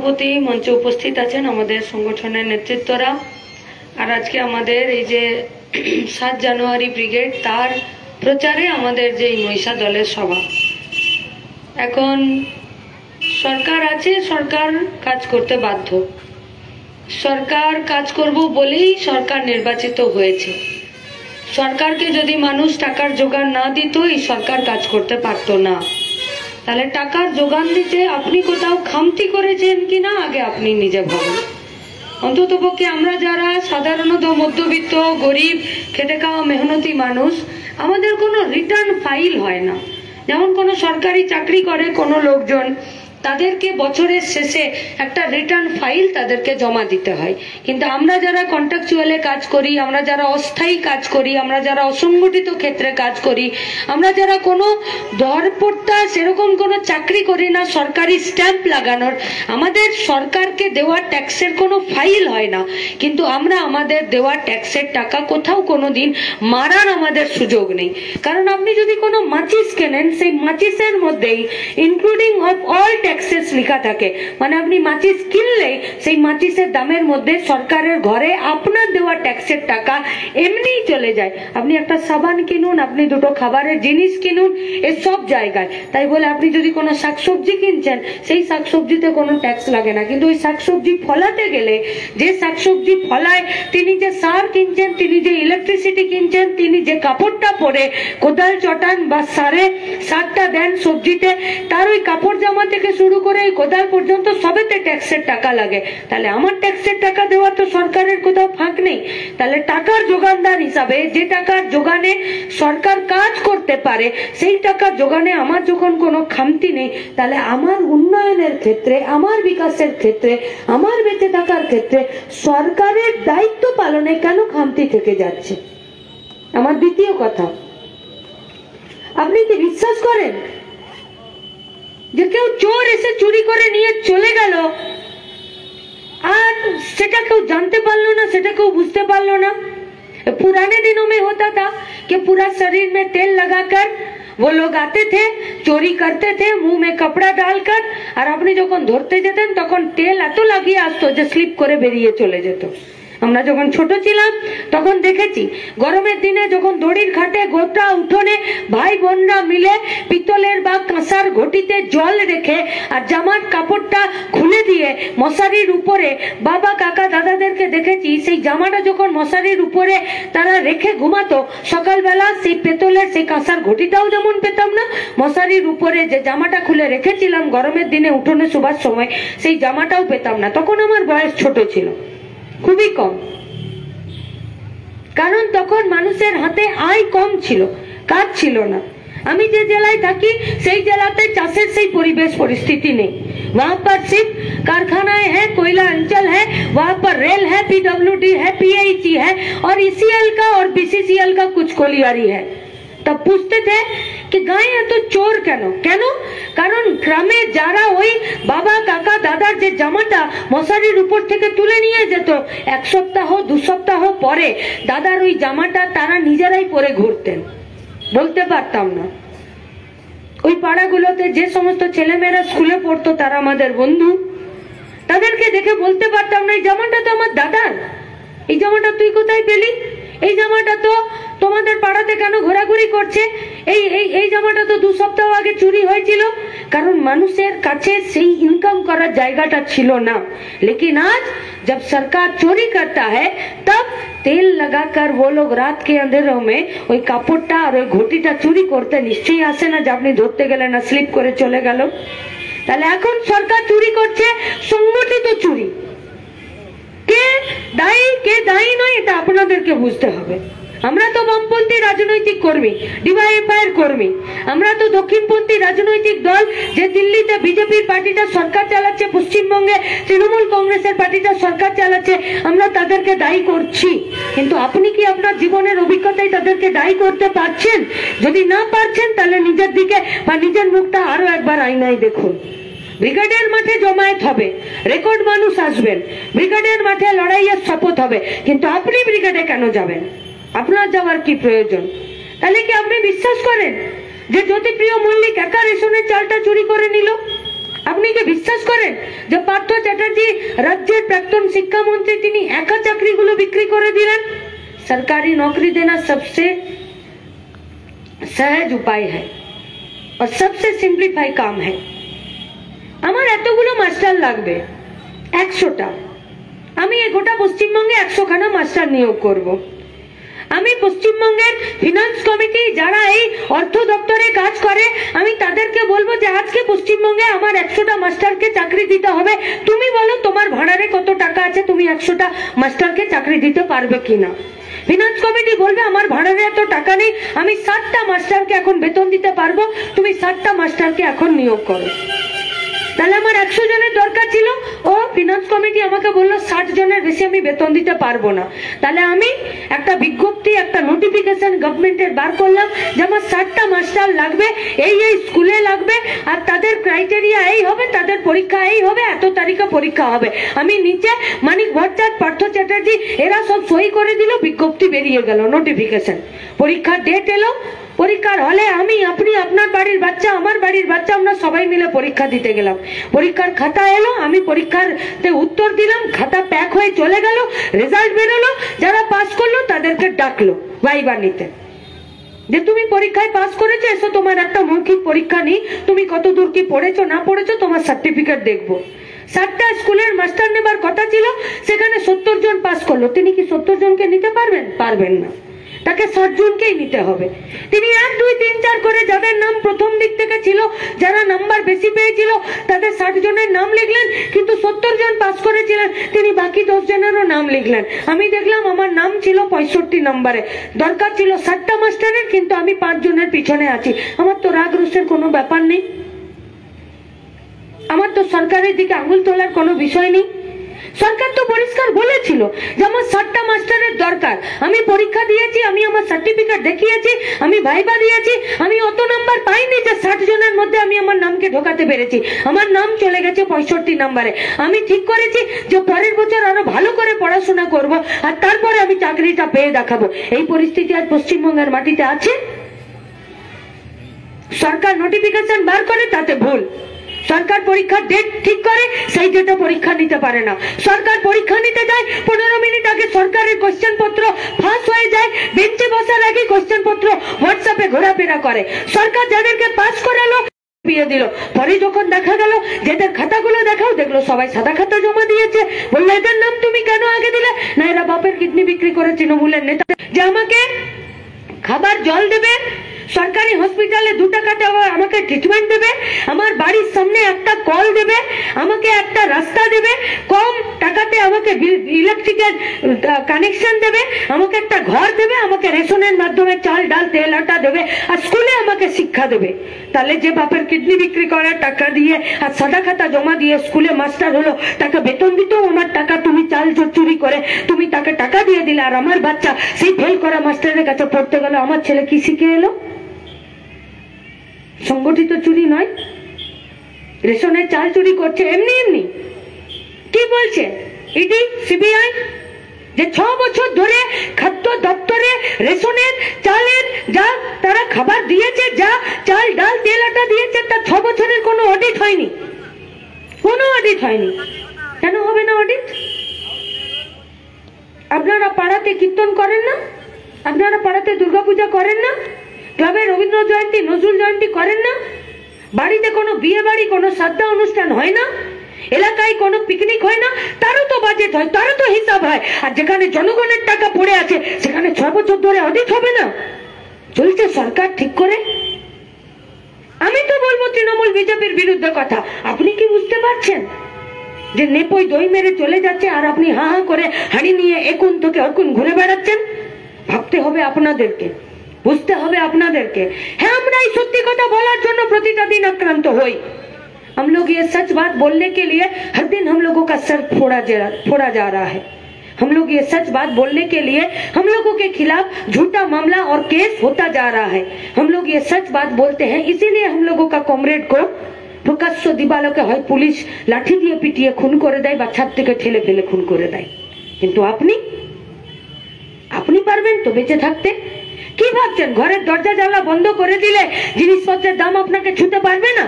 সভাপতি মঞ্চে উপস্থিত আছেন আমাদের সংগঠনের নেতৃত্বরা। আর আজকে আমাদের এই যে 7 জানুয়ারি ব্রিগেড তার প্রচারে আমাদের যে মহিষা দলের সভা। এখন সরকার আছে, সরকার কাজ করতে বাধ্য। সরকার কাজ করব বলেই সরকার নির্বাচিত হয়েছে। সরকারকে যদি মানুষ টাকার জোগান না দিত এই সরকার কাজ করতে পারতো না। তাহলে টাকার জোগান দিতে আপনি কোথাও খামতি করেছেন কিনা আগে আপনি নিজে ভাবুন। অন্ততপক্ষে আমরা যারা সাধারণত মধ্যবিত্ত গরিব খেটে খাওয়া মেহনতি মানুষ, আমাদের কোনো রিটার্ন ফাইল হয় না। যেমন কোনো সরকারি চাকরি করে কোনো লোকজন, তাদেরকে বছরের শেষে একটা রিটার্ন ফাইল তাদেরকে জমা দিতে হয়। কিন্তু আমরা যারা কন্ট্রাকচুয়ালে কাজ করি, আমরা যারা অস্থায়ী কাজ করি, আমরা যারা অসংগঠিত ক্ষেত্রে কাজ করি, আমরা যারা কোনো দরপট্টা সেরকম কোনো চাকরি করি না সরকারি স্ট্যাম্প লাগানোর, আমাদের সরকারকে দেওয়া ট্যাক্সের কোনো ফাইল হয় না। কিন্তু আমরা আমাদের দেওয়া ট্যাক্সের টাকা কোথাও কোনো দিন মারার আমাদের সুযোগ নেই। কারণ আপনি যদি কোনো মাচিস কেনেন, সেই মাচিসের মধ্যেই ইনক্লুডিং অল ট্যাক্সেস লেখা থাকে। মানে আপনি মাচিস কিনলে সেই মাচিসের দামের মধ্যে সরকারের ঘরে আপনার দেওয়া ট্যাক্সের টাকা এমনিই চলে যায়। আপনি একটা সাবান কিনুন, আপনি দুটো খাবারের জিনিস কিনুন, এসব জায়গায়। তাই বলে আপনি যদি কোনো শাকসবজি কিনছেন, সেই শাকসবজিতে কোনো ট্যাক্স লাগে না। কিন্তু ওই শাকসবজি ফলাতে গেলে যে শাকসবজি ফলায় তিনি যে সার কিনছেন, তিনি যে ইলেকট্রিসিটি কিনছেন, তিনি যে কাপড়টা পরে কোদাল চটান বা সারটা দেন সবজিতে, তার ওই কাপড় জামা থেকে শুরু করে এই কোদাল পর্যন্ত সবেতে ট্যাক্সের টাকা লাগে। তাহলে আমার ট্যাক্সের টাকা দেওয়া তো সরকারের কোথাও ফাঁক নেই। তাহলে টাকার যোগানদার হিসাবে যে টাকার যোগানে সরকার কাজ করতে পারে, সেই টাকার যোগানে আমার যখন কোনো খামতি নেই, তাহলে আমার উন্নয়নের ক্ষেত্রে, আমার বিকাশের ক্ষেত্রে, আমার বেঁচে থাকার ক্ষেত্রে সরকারের দায়িত্ব পালনে কেন খামতি থেকে যাচ্ছে? আমার দ্বিতীয় কথা, আপনি কি বিশ্বাস করেন যে কেউ চোর এসে চুরি করে নিয়ে চলে গেল আর সেটা কেউ জানতে পারলো না, সেটা কেউ বুঝতে পারলো না? पुराने दिनों में होता था कि पूरा शरीर में तेल लगाकर वो लोग आते थे, चोरी करते थे मुंह में कपड़ा डालकर, और আপনি যখন ধরতে যেতেন তখন তেল এত লাগিয়ে আসতো যে স্লিপ করে বেরিয়ে চলে যেত। আমরা যখন ছোট ছিলাম তখন দেখেছি গরমের দিনে যখন দড়ির ঘাটে গোটা উঠোনে ভাই বোনরা মিলে পিতলের বা কাঁসার ঘটিতে জল রেখে আর জামার কাপড়টা খুলে দিয়ে মশারির উপরে, বাবা কাকা দাদাদেরকে দেখেছি সেই জামাটা যখন মশারির উপরে তারা রেখে ঘুমাতো, সকালবেলা সেই পেতলের সেই কাঁসার ঘটিটাও যেমন পেতাম না, মশারির উপরে যে জামাটা খুলে রেখেছিলাম গরমের দিনে উঠোনে শোবার সময়, সেই জামাটাও পেতাম না। তখন আমার বয়স ছোট ছিল, খুবই কম। কারণ তখন মানুষের হাতে আয় কম ছিল, কাজ ছিল না। আমি যে জেলায় থাকি সেই জেলাতে চাষের সেই পরিবেশ পরিস্থিতি নেই। वहां पर सिर्फ कारखानाएं हैं, कोयला अंचल है, वहां पर रेल है, पीडब्ल्यूडी है, पीआईसी है और ईसीएल का और बीसीसीएल का कुछ कोलियारी है। तब पूछते थे कि गाय है तो चोर কেন? কারণ গ্রামে যারা ওই বাবা কাকা দাদার যে জামাটা মশারির উপর থেকে তুলে নিয়ে যেত, 1 সপ্তাহ 2 সপ্তাহ পরে দাদার ওই জামাটা তারা নিজেরাই পরে ঘুরতেন, বলতে পারতাম না। ওই পাড়াগুলোতে যে সমস্ত ছেলেমেয়েরা স্কুলে পড়তো তারা আমাদের বন্ধু, তাদেরকে দেখে বলতে পারতাম না এই জামাটা তো আমার দাদার, এই জামাটা তুই কোথায় পেলি, এই জামাটা তো তোমাদের পাড়াতে কেন ঘোরাঘুরি করছে, এই জামাটা তো 2 সপ্তাহ আগে চুরি হয়েছিল। কারণ মানুষের কাছে সেই ইনকাম করার জায়গাটা ছিল না। लेकिन आज जब सरकार चोरी करता है तब तेल लगाकर वो लोग रात के अंधेरों में ওই কাপড়টা আর ওই ঘটিটা চুরি করতে নিশ্চয়ই আসে না যে আপনি ধরতে গেলেন না স্লিপ করে চলে গেল। তাহলে এখন সরকার চুরি করছে, সংগঠিত চুরি। কে দায়ী নয় এটা আপনাদেরকে বুঝতে হবে। আমরা তো বামপন্থী রাজনৈতিক কর্মী, ডিওয়াইএফআই এর কর্মী, আমরা তো দক্ষিণপন্থী রাজনৈতিক দল যে দিল্লিতে বিজেপির পার্টিটা সরকার চালাচ্ছে, পশ্চিমবঙ্গে তৃণমূল কংগ্রেসের পার্টিটা সরকার চালাচ্ছে, আমরা তাদেরকে দায়ী করছি। কিন্তু আপনি কি আপনার জীবনের অভিজ্ঞতায় তাদেরকে দায়ী করতে পারছেন? যদি না পারছেন তাহলে নিজের দিকে বা নিজের মুখটা আরো একবার আয়নায় দেখুন। ব্রিগেডের মাঠে জমায়েত হবে, রেকর্ড মানুষ আসবেন, ব্রিগেডের মাঠে লড়াইয়ের শপথ হবে, কিন্তু আপনি ব্রিগেডে কেন যাবেন? আপনার যাওয়ার কি প্রয়োজন? তাহলে কি আপনি বিশ্বাস করেন যে জ্যোতিপ্রিয় মল্লিক একা রেশনের চালটা চুরি করে নিল? আপনি কি বিশ্বাস করেন যে পার্থ চ্যাটার্জি রাজ্যের প্রাক্তন শিক্ষামন্ত্রী তিনি একা চাকরিগুলো বিক্রি করে দিলেন? सरकारी नौकरी देना सबसे सहज उपाय है और सबसे सिंप्लीफाई काम है। আমার এতগুলো মাস্টার লাগবে 100টা। আমি এই গোটা পশ্চিমবঙ্গে 100 খানা মাস্টার নিয়োগ করব। আমি পশ্চিমবঙ্গের ফিনান্স কমিটি যারা এই অর্থ দপ্তরে কাজ করে আমি তাদেরকে বলবো যে আজকে পশ্চিমবঙ্গে আমার 100টা মাস্টারকে চাকরি দিতে হবে। তুমি বলো তোমার ভাড়ারে কত টাকা আছে, তুমি 100টা মাস্টারকে চাকরি দিতে পারবে কিনা। ফিনান্স কমিটি বলবে আমার ভাড়ারে এত টাকা নেই, আমি 60টা মাস্টারকে এখন বেতন দিতে পারবো, তুমি 60টা মাস্টারকে এখন নিয়োগ করো। তাহলে আমার 100 জনের দরকার ছিল, ও ফিনান্স কমিটি আমাকে বললো 60 জনের বেশি আমি বেতন দিতে পারবো না। তাহলে আমি একটা বিজ্ঞপ্তি, একটা নোটিফিকেশন গভর্নমেন্টের বার করলাম যে আমার 60টা মাস্টার লাগবে, এই স্কুলে লাগবে, আর তাদের ক্রাইটেরিয়া এই হবে, তাদের পরীক্ষা এই হবে, এত তারিখে পরীক্ষা হবে। আমি নিচে মানিক ভট্টাচার্য, পার্থ চ্যাটার্জি এরা সব সই করে দিল, বিজ্ঞপ্তি বেরিয়ে গেল, নোটিফিকেশন। পরীক্ষার ডেট এলো, পরীক্ষার হলে আমি, আপনি, আপনার বাড়ির বাচ্চা, আমার বাড়ির বাচ্চা, আমরা সবাই মিলে পরীক্ষা দিতে গেলাম। পরীক্ষার খাতা এলো, আমি পরীক্ষাতে উত্তর দিলাম, খাতা প্যাক হয়ে চলে গেল, রেজাল্ট বেরোলো, যারা পাস করলো তাদেরকে ডাকলো ভাইবা নিতে, যে তুমি পরীক্ষায় পাস করেছো, এসো তোমার একটা মৌখিক পরীক্ষা নেই, তুমি কত দূর কি পড়েছো না পড়েছো তোমার সার্টিফিকেট দেখবো। 60টা স্কুলের মাস্টার নেবার কথা ছিল, সেখানে 70 জন পাস করলো। তিনি কি 70 জনকে নিতে পারবেন? পারবেন না, তাকে 60 জনকেই নিতে হবে। তিনি 1 2 3 4 করে যাদের নাম প্রথম দিক থেকে ছিল, যারা নাম্বার বেশি পেয়েছিল তাদের 60 জনের নাম লিখলেন, কিন্তু 70 জন পাস করেছিলেন তিনি বাকি 10 জনেরও নাম লিখলেন। আমি দেখলাম আমার নাম ছিল 65 নম্বরে, দরকার ছিল 60টা মাস্টারের, কিন্তু আমি 5 জনের পিছনে আছি। আমার তো রাগ রোষের কোনো ব্যাপার নেই, আমার তো সরকারের দিকে আঙুল তোলার কোনো বিষয় নেই। সরকার তো পরিষ্কার বলেছিল যে আমার 60টা মাস্টারের দরকার। আমি পরীক্ষা দিয়েছি, আমি আমার সার্টিফিকেট দেখিয়েছি, আমি ভাইবা দিয়েছি, আমি অত নাম্বার পাইনি যে 60 জনের মধ্যে আমি আমার নামকে ঢোকাতে পেরেছি। আমার নাম চলে গেছে 65 নম্বরে। আমি ঠিক করেছি যে পরের বছর আরো ভালো করে পড়াশোনা করব, আর তারপরে আমি চাকরিটা পেয়ে দেখাবো। এই পরিস্থিতি আজ পশ্চিমবঙ্গের মাটিতে আছে। সরকার নোটিফিকেশন বার করে তাতে ভুল, সরকার পরীক্ষার ডেট ঠিক করে সেই ডেটে পরীক্ষা নিতে পারে না। সরকার পরীক্ষা নিতে যায় 15 মিনিট আগে সরকারের কোশ্চেন পত্র ফাঁস হয়ে যায়, বেঞ্চে বসার আগে কোশ্চেন পত্র হোয়াটসঅ্যাপে ঘোরাফেরা করে। সরকার যাদেরকে পাস করালো দিয়ে দিল, পরে যখন দেখা গেল যাদের খাতাগুলো দেখাও, দেখলো সবাই সাদা খাতা জমা দিয়েছে। বললো এদের নাম তুমি কেন আগে দিলে? না, এরা বাপের কিডনি বিক্রি করে তৃণমূলের নেতা। যে আমাকে খাবার জল দেবে, সরকারি হসপিটালে 2 টাকাতে আমাকে ট্রিটমেন্ট দেবে, আমার বাড়ির সামনে একটা কল দেবে, আমাকে একটা রাস্তা দেবে, কম টাকাতে আমাকে ইলেকট্রিকের কানেকশন দেবে, আমাকে একটা ঘর দেবে, আমাকে রেশনের মাধ্যমে চাল ডাল তেল আটা দেবে, আর স্কুলে আমাকে শিক্ষা দেবে। তাহলে যে বাপের কিডনি বিক্রি করে টাকা দিয়ে আর সাদা খাতা জমা দিয়ে স্কুলে মাস্টার হলো, তাকে বেতন দিতেও আমার টাকা তুমি চাল চুরি করে তুমি তাকে টাকা দিয়ে দিলে, আর আমার বাচ্চা সেই ফেল করা মাস্টারের কাছে পড়তে গেল, আমার ছেলে কি শিখে এলো? সংগঠিত চুরি নয়, রেশনের চাল চুরি করছে এমনি এমনি। কি বলছে ইডি সিবিআই? যে 6 বছর ধরে খাদ্য দপ্তরে রেশনের চালের যা তারা খাবার দিয়েছে, যা চাল ডাল তেল আটা দিয়েছে, তার 6 বছরের কোনো অডিট হয়নি, কোনো অডিট হয়নি। কেন হবে না অডিট? আপনারা পাড়াতে কীর্তন করেন না? আপনারা পাড়াতে দুর্গাপূজা করেন না? ক্লাবে রবীন্দ্র জয়ন্তী নজরুল জয়ন্তী করেন না? বাড়িতে কোনো বিয়ে বাড়ি, কোনো শ্রাদ্ধা অনুষ্ঠান হয় না? এলাকায় কোনো পিকনিক হয় না? তারও তো বাজেট হয়, তারও তো হিসাব হয়। আর যেখানে জনগণের টাকা পড়ে আছে সেখানে 6 বছর ধরে অডিট হবে না? চলছে সরকার ঠিক করে। আমি তো বলবো তৃণমূল বিজেপির বিরুদ্ধে কথা। আপনি কি বুঝতে পারছেন যে নেপোই দই মেরে চলে যাচ্ছে, আর আপনি হা হা করে হাঁড়ি নিয়ে একুন থেকে অকুন ঘুরে বেড়াচ্ছেন? ভাবতে হবে আপনাদেরকে, বুঝতে হবে আপনাদেরকে। হ্যাঁ, আমরা এই সত্যি কথা বলার জন্য প্রতিটা দিন আক্রান্ত হই। हम लोग ये सच बात बोलने के लिए हर दिन हम लोगों का सर फोड़ा जा रहा है। हम लोग ये सच बात बोलने के लिए हम लोगों के खिलाफ झूठा मामला और केस होता जा रहा है। हम लोग ये सच बात बोलते हैं, इसीलिए हम लोगों का कॉमरेड को প্রকাশ্য দিবালোকে হয় পুলিশ লাঠি দিয়ে পিটিয়ে খুন করে দেয় বা ছাদ থেকে ঠেলে ফেলে খুন করে দেয়। কিন্তু আপনি পারবেন তো বেঁচে থাকতে? কি ভাবছেন ঘরের দরজা জানলা বন্ধ করে দিলে জিনিসপত্রের দাম আপনাকে ছুঁতে পারবে না?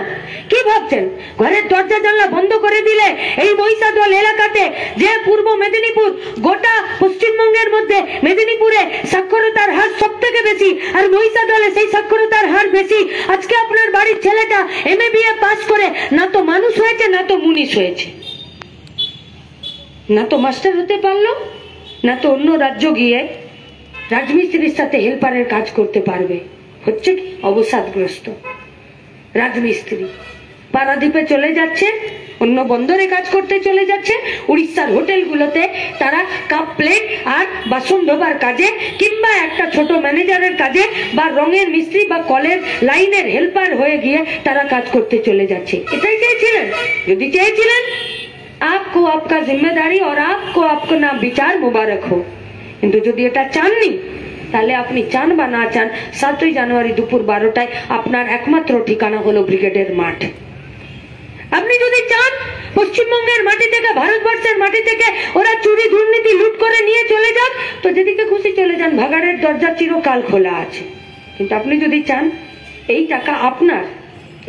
কি ভাবছেন ঘরের দরজা জানলা বন্ধ করে দিলে এই মহিষাদল এলাকাতে, যে পূর্ব মেদিনীপুর, গোটা পশ্চিমবঙ্গের মধ্যে মেদিনীপুরে সাক্ষরতার হার সব থেকে বেশি, আর মহিষাদলে সেই সাক্ষরতার হার বেশি, আজকে আপনার বাড়ির ছেলেটা MA BA পাস করে না তো মানুষ হয়েছে, না তো মুনিশ হয়েছে, না তো মাস্টার হতে পারলো, না তো অন্য রাজ্য গিয়ে রাজমিস্ত্রির সাথে হেল্পারের কাজ করতে পারবে। হচ্ছে কি অবসাদগ্রস্ত রাজমিস্ত্রি পারাদ্বীপে চলে যাচ্ছে, অন্য বন্দরে কাজ করতে চলে যাচ্ছে, উড়িষ্যার হোটেলগুলোতে তারা কাপ প্লেট আর বাসন ধোবার কাজে, কিংবা একটা ছোট ম্যানেজারের কাজে, বা রঙের মিস্ত্রি বা কলের লাইনের হেল্পার হয়ে গিয়ে তারা কাজ করতে চলে যাচ্ছে। এটাই চেয়েছিলেন? যদি চেয়েছিলেন, आपको आपका जिम्मेदारी और आपको आपको ना विचार मुबारक हो। কিন্তু যদি এটা চাননি, তাহলে আপনি চান বা না চান, 7ই জানুয়ারি দুপুর 12টায় আপনার একমাত্র ঠিকানা হলো ব্রিগেডের মাঠ। আপনি যদি চান পশ্চিমবঙ্গের মাটি থেকে, ভারতবর্ষের মাটি থেকে ওরা চুরি দুর্নীতি লুট করে নিয়ে চলে যাক, তো যেদিকে খুশি চলে যান, ভাগাড়ের দরজা চিরকাল খোলা আছে। কিন্তু আপনি যদি চান এই টাকা আপনার,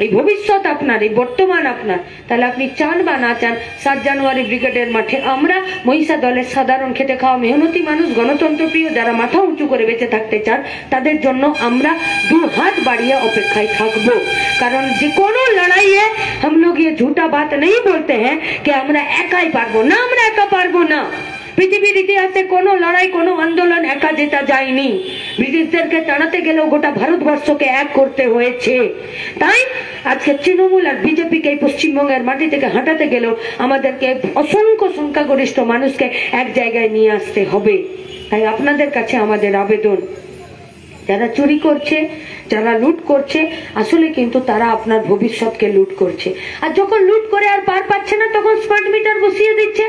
এই ভবিষ্যৎ আপনার, এই বর্তমান আপনার, তাহলে আপনি চান বা না চান, 7 জানুয়ারি ব্রিগেডের মাঠে আমরা মহিষা দলের সাধারণ খেটে খাওয়া মেহনতি মানুষ, গণতন্ত্রপ্রিয়, যারা মাথা উঁচু করে বেঁচে থাকতে চান, তাদের জন্য আমরা 2 हाथ বাড়িয়ে অপেক্ষায় থাকবো। কারণ যে কোনো লড়াইয়ে हम लोग ये झूठा बात नहीं बोलते हैं कि আমরা একাই পারবো না, আমরা একা পারবো না। পৃথিবীর ইতিহাসে কোনো লড়াই, কোনো আন্দোলন একা জেতা যায়নি। ব্রিটিশদেরকে তাড়াতে গেলেও গোটা ভারতবর্ষকে এক করতে হয়েছে। তাই আজকে তৃণমূল আর বিজেপিকে পশ্চিমবঙ্গের মাটি থেকে হাঁটাতে গেলেও আমাদেরকে অসংখ্য সংখ্যাগরিষ্ঠ মানুষকে এক জায়গায় নিয়ে আসতে হবে। তাই আপনাদের কাছে আমাদের আবেদন, যারা চুরি করছে, যারা লুট করছে, আসলে কিন্তু তারা আপনার ভবিষ্যৎকে লুট করছে। আর যখন লুট করে আর পার পাচ্ছে না, তখন স্মার্ট মিটার বসিয়ে দিচ্ছে।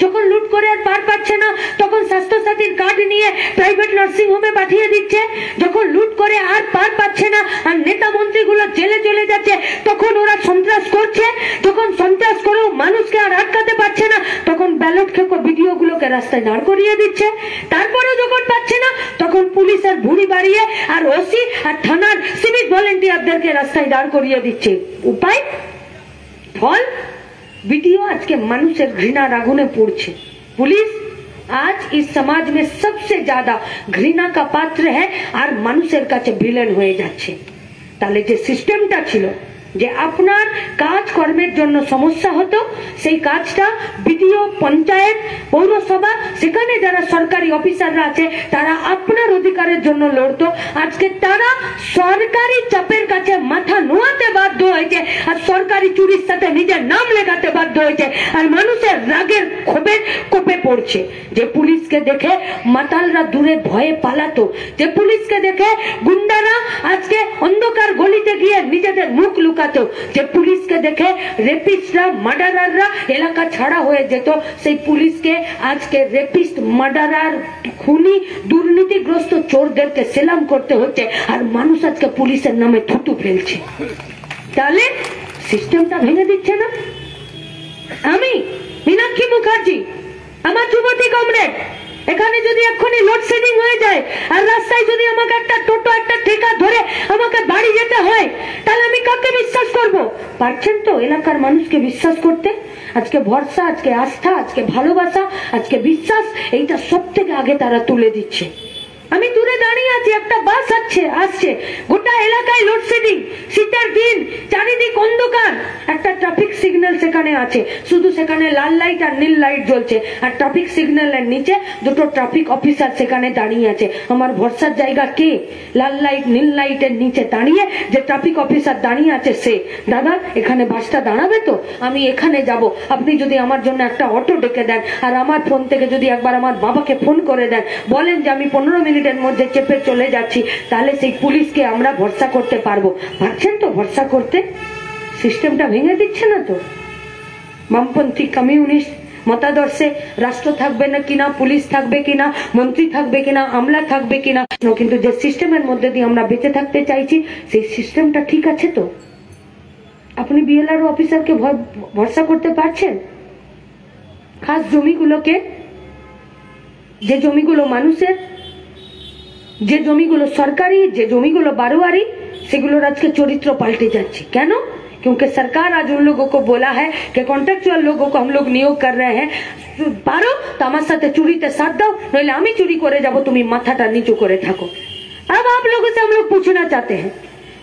যখন লুট করে আর পার পাচ্ছে না, তখন স্বাস্থ্যসাথীর কার্ড নিয়ে প্রাইভেট নার্সিং হোমে পাঠিয়ে দিচ্ছে। যখন লুট করে আর পার পাচ্ছে না, আর নেতা মন্ত্রীগুলো জেলে চলে যাচ্ছে, তখন ওরা সন্ত্রাস করছে। যখন সন্ত্রাস করেও মানুষকে আর আটকাতে পারছে না, তখন ব্যালট খেকো ভিডিওগুলোকে রাস্তায় দাঁড় করিয়ে দিচ্ছে। তারপরেও যখন পাচ্ছে না, তখন পুলিশের ভুঁড়ি বাড়িয়ে আর ওসি আর থানার সিভিক ভলেন্টিয়ারদেরকে রাস্তায় দাঁড় করিয়ে দিচ্ছে। উপায়, ফল, वीडियो आज के मनुष्य घृणा आगुने पुड़छे। पुलिस आज इस समाज में सबसे ज्यादा घृणा का पात्र है और मनुष्यर काछे विलेन হয়ে যাচ্ছে। তাহলে যে সিস্টেমটা ছিল যে আপনার কাজ কর্মের জন্য সমস্যা হতো, সেই কাজটা বিডিও, পঞ্চায়েত, পৌরসভা, সেখানে যারা সরকারি অফিসাররা আছে তারা আপনার অধিকারের জন্য লড়তো। আজকে তারা সরকারি চাপের কাছে মাথা নোয়াতে বাধ্য হয়েছে আর সরকারি চুরির সাথে নিজের নাম লেখাতে বাধ্য হয়েছে, আর মানুষের রাগের ক্ষোভে কোপে পড়ছে। যে পুলিশকে দেখে মাতালরা দূরে ভয়ে পালাতো, যে পুলিশকে দেখে গুন্ডারা আজকে অন্ধকার গলিতে গিয়ে নিজেদের মুখ লুকাতো, যে পুলিশকে দেখে রেপিস্টরা, মার্ডারাররা এলাকা ছাড়া হয়ে যেত, সেই পুলিশকে আজকে রেপিস্ট, মার্ডারার, খুনি, দুর্নীতিগ্রস্ত চোরদেরকে সেলাম করতে হচ্ছে। আর মানুষ আজকে পুলিশের নামে থুতু ফেলছে। তাহলে সিস্টেমটা ভেঙে দিচ্ছে না? আমি মীনাক্ষী মুখার্জি, আমার যুবতী কমরেড, এখানে যদি এক্ষুনি লোডশেডিং হয়ে যায় আর রাস্তায় যদি আমাকে একটা টোটো, একটা ঠেকা ধরে আমাকে বাড়ি যেতে হয়, তাহলে আমি কাকে বিশ্বাস করব? পারছেন তো এলাকার মানুষকে বিশ্বাস করতে? আজকে ভরসা, আজকে আস্থা, আজকে ভালোবাসা, আজকে বিশ্বাস, এইটা সব থেকে আগে তারা তুলে দিচ্ছে। আমি দূরে দাঁড়িয়ে আছি, একটা বাস আসছে, গোটা এলাকায় লোডশেডিং, শীতের দিন, চারিদিক অন্ধকার, একটা ট্রাফিক সিগন্যাল সেখানে আছে, শুধু সেখানে লাল লাইট আর নীল লাইট জ্বলছে, আর ট্রাফিক সিগন্যালের নিচে 2টো ট্রাফিক অফিসার সেখানে দাঁড়িয়ে আছে। আমার ভরসার জায়গা কে? লাল লাইট নীল লাইটের নিচে দাঁড়িয়ে যে ট্রাফিক অফিসার দাঁড়িয়ে আছে সে। দাদা, এখানে বাসটা দাঁড়াবে তো? আমি এখানে যাব, আপনি যদি আমার জন্য একটা অটো ডেকে দেন, আর আমার ফোন থেকে যদি একবার আমার বাবাকে ফোন করে দেন, বলেন যে আমি 15 মিনিটের মধ্যে চেপে চলে যাচ্ছি, তাহলে সেই পুলিশকে আমরা ভরসা করতে পারবো। পারছেন তো ভরসা করতে? সিস্টেমটা ভেঙে দিচ্ছে না তো? বামপন্থী কমিউনিস্ট মতাদর্শে রাষ্ট্র থাকবে না কিনা, পুলিশ থাকবে কিনা, মন্ত্রী থাকবে কিনা, আমলা থাকবে কিনা, কিন্তু যে সিস্টেমের মধ্যে দিয়ে আমরা বেঁচে থাকতে চাইছি সেই সিস্টেমটা ঠিক আছে তো? আপনি বিএলআরও অফিসারকে ভরসা করতে পারছেন? খাস জমিগুলোকে, যে জমিগুলো মানুষের, যে জমিগুলো সরকারি, যে জমিগুলো বারোয়ারি, সেগুলোর আজকে চরিত্র পাল্টে যাচ্ছে। কেন? क्योंकि सरकार आज उन लोगों को बोला है कि कॉन्ट्रैक्चुअल लोगों को हम लोग नियोग कर रहे हैं, पारो तो আমার সাথে চুরিতে साथ দাও, নইলে আমি চুরি করে যাব, তুমি মাথাটা নিচু করে থাকো। अब आप लोगों से हम लोग पूछना चाहते हैं,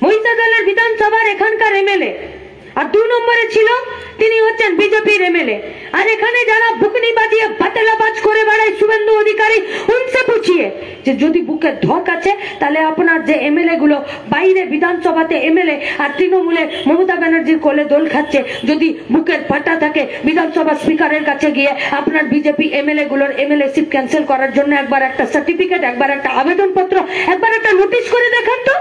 মহিষাদলের বিধানসভার এখানকার এমএলএ আর 2 নম্বরে ছিল তিনি হচ্ছেন বিজেপির এমএলএ, আর এখানে যারা বুকনি বাজিয়ে বাতেলাবাজ করে বেড়ায় শুভেন্দু অধিকারী, উনসে পুছিয়ে যে যদি বুকে ধক আছে তাহলে আপনার যে এমএলএ গুলো বাইরে বিধানসভাতে এমএলএ আর তৃণমূলে মমতা ব্যানার্জির কোলে দোল খাচ্ছে, যদি বুকের পাটা থাকে বিধানসভা স্পিকারের কাছে গিয়ে আপনার বিজেপি এমএলএ গুলোর এমএলএশিপ ক্যান্সেল করার জন্য একবার একটা সার্টিফিকেট, একবার একটা আবেদনপত্র, একবার একটা নোটিশ করে দেখান তো,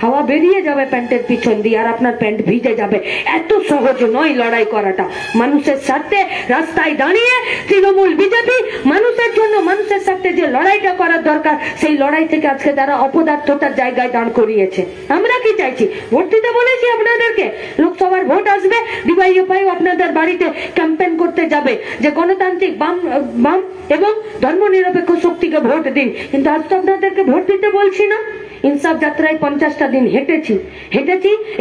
হাওয়া বেরিয়ে যাবে প্যান্টের পিছন দিয়ে আর আপনার প্যান্ট ভিজে যাবে। এত সহজ নয় লড়াই করাটা। মানুষের স্বার্থে রাস্তায় দাঁড়িয়ে তৃণমূল বিজেপি মানুষের জন্য, মানুষের স্বার্থে যে লড়াইটা করার দরকার, সেই লড়াই থেকে আজকে তারা অপদার্থতার জায়গায় দাঁড় করিয়েছে। আমরা কি চাইছি? ভোট দিতে বলেছি আপনাদেরকে, লোকসভার ভোট আসবে, ডিওয়াইএফআই আপনাদের বাড়িতে ক্যাম্পেইন করতে যাবে যে গণতান্ত্রিক বাম এবং ধর্মনিরপেক্ষ শক্তিকে ভোট দিন, কিন্তু আজ তো আপনাদেরকে ভোট দিতে বলছি না। ইনসাফ যাত্রায় 50টা দিন হেঁটেছি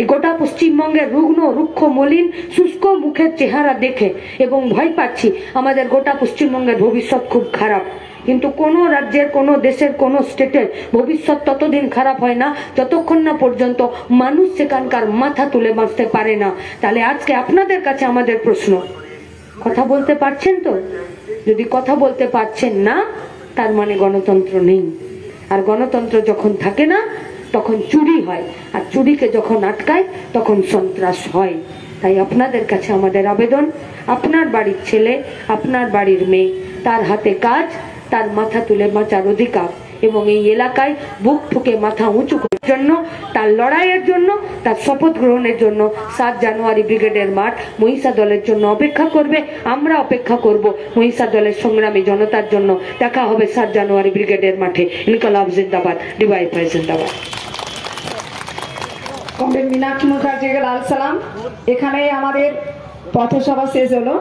এই গোটা পশ্চিমবঙ্গের রুগ্ন, রুক্ষ, মলিন, শুষ্ক মুখের চেহারা দেখে, এবং ভয় পাচ্ছি আমাদের গোটা পশ্চিমবঙ্গের ভবিষ্যৎ খুব খারাপ। কিন্তু কোন রাজ্যের, কোন দেশের, কোন স্টেটের ভবিষ্যৎ ততদিন খারাপ হয় না যতক্ষণ না পর্যন্ত মানুষ সেখানকার মাথা তুলে বাঁচতে পারে না। তাহলে আজকে আপনাদের কাছে আমাদের প্রশ্ন, কথা বলতে পারছেন তো? যদি কথা বলতে পারছেন না, তার মানে গণতন্ত্র নেই। আর গণতন্ত্র যখন থাকে না তখন চুরি হয়, আর চুরিকে যখন আটকায় তখন সন্ত্রাস হয়। তাই আপনাদের কাছে আমাদের আবেদন, আপনার বাড়ির ছেলে, আপনার বাড়ির মেয়ে, তার হাতে কাজ, তার মাথা তুলে বাঁচার অধিকার, এবং এই এলাকায় বুক ঠুকে মাথা উঁচু করার জন্য, তার লড়াইয়ের জন্য, তার শপথ গ্রহণের জন্য 7 জানুয়ারি ব্রিগেডের মাঠ মহিষা দলের জন্য অপেক্ষা করবে। আমরা অপেক্ষা করব মহিষা দলের সংগ্রামী জনতার জন্য। দেখা হবে 7 জানুয়ারি ব্রিগেডের মাঠে। ইনকলাব জিন্দাবাদ, ডিওয়াইএফআই জিন্দাবাদ। কমরেড মীনাক্ষী মুখার্জি লাল সালাম। এখানে আমাদের পথসভা শেষ হলো।